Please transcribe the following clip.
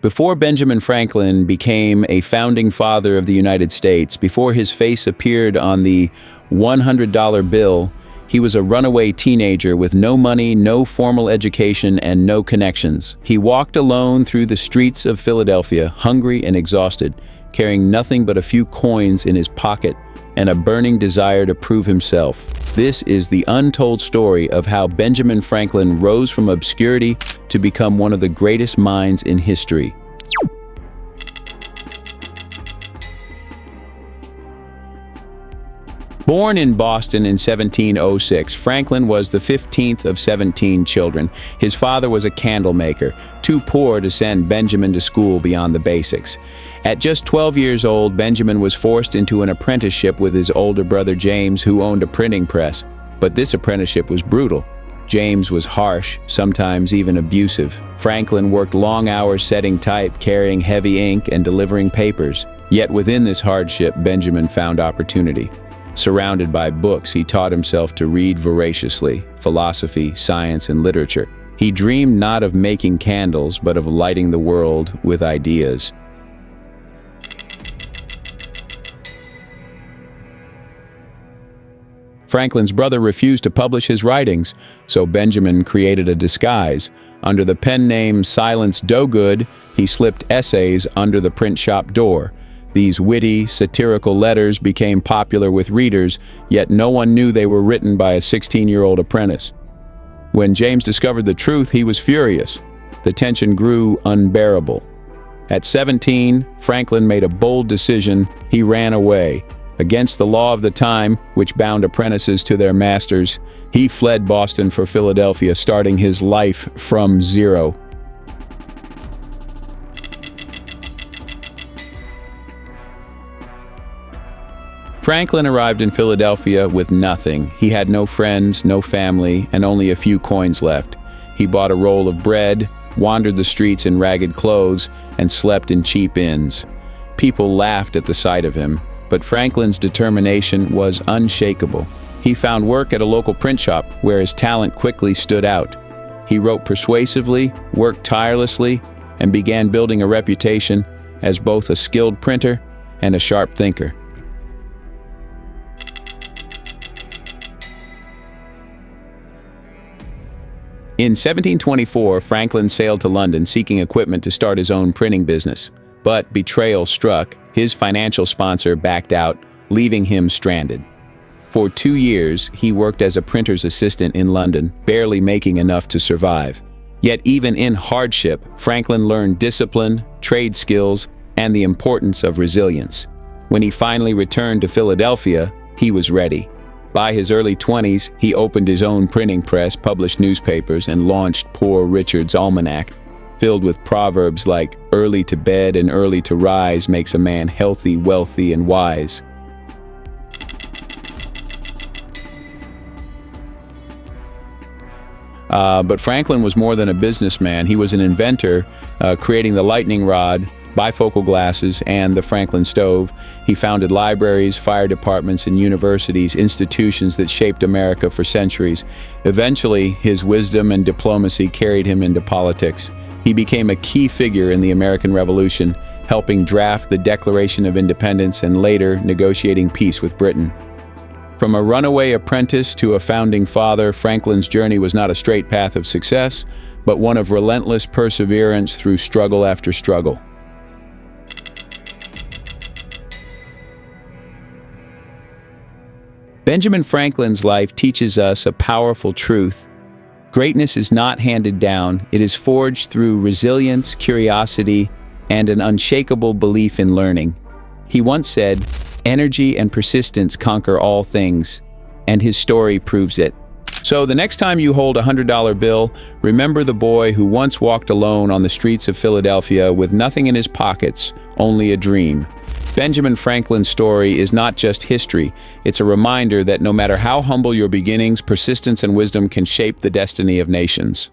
Before Benjamin Franklin became a founding father of the United States, before his face appeared on the $100 bill, he was a runaway teenager with no money, no formal education, and no connections. He walked alone through the streets of Philadelphia, hungry and exhausted, carrying nothing but a few coins in his pocket and a burning desire to prove himself. This is the untold story of how Benjamin Franklin rose from obscurity to become one of the greatest minds in history. Born in Boston in 1706, Franklin was the 15th of 17 children. His father was a candle maker, too poor to send Benjamin to school beyond the basics. At just 12 years old, Benjamin was forced into an apprenticeship with his older brother James, who owned a printing press. But this apprenticeship was brutal. James was harsh, sometimes even abusive. Franklin worked long hours setting type, carrying heavy ink, and delivering papers. Yet within this hardship, Benjamin found opportunity. Surrounded by books, he taught himself to read voraciously, philosophy, science, and literature. He dreamed not of making candles, but of lighting the world with ideas. Franklin's brother refused to publish his writings, so Benjamin created a disguise. Under the pen name Silence Dogood, he slipped essays under the print shop door. These witty, satirical letters became popular with readers, yet no one knew they were written by a 16-year-old apprentice. When James discovered the truth, he was furious. The tension grew unbearable. At 17, Franklin made a bold decision. He ran away. Against the law of the time, which bound apprentices to their masters, he fled Boston for Philadelphia, starting his life from zero. Franklin arrived in Philadelphia with nothing. He had no friends, no family, and only a few coins left. He bought a roll of bread, wandered the streets in ragged clothes, and slept in cheap inns. People laughed at the sight of him, but Franklin's determination was unshakable. He found work at a local print shop where his talent quickly stood out. He wrote persuasively, worked tirelessly, and began building a reputation as both a skilled printer and a sharp thinker. In 1724, Franklin sailed to London seeking equipment to start his own printing business. But betrayal struck. His financial sponsor backed out, leaving him stranded. For 2 years, he worked as a printer's assistant in London, barely making enough to survive. Yet even in hardship, Franklin learned discipline, trade skills, and the importance of resilience. When he finally returned to Philadelphia, he was ready. By his early 20s, he opened his own printing press, published newspapers, and launched Poor Richard's Almanac, filled with proverbs like "early to bed and early to rise makes a man healthy, wealthy, and wise." But Franklin was more than a businessman. He was an inventor, creating the lightning rod, bifocal glasses, and the Franklin stove. He founded libraries, fire departments, and universities, institutions that shaped America for centuries. Eventually, his wisdom and diplomacy carried him into politics. He became a key figure in the American Revolution, helping draft the Declaration of Independence and later negotiating peace with Britain. From a runaway apprentice to a founding father, Franklin's journey was not a straight path of success, but one of relentless perseverance through struggle after struggle. Benjamin Franklin's life teaches us a powerful truth. Greatness is not handed down. It is forged through resilience, curiosity, and an unshakable belief in learning. He once said, "Energy and persistence conquer all things," and his story proves it. So the next time you hold a $100 bill, remember the boy who once walked alone on the streets of Philadelphia with nothing in his pockets, only a dream. Benjamin Franklin's story is not just history, it's a reminder that no matter how humble your beginnings, persistence and wisdom can shape the destiny of nations.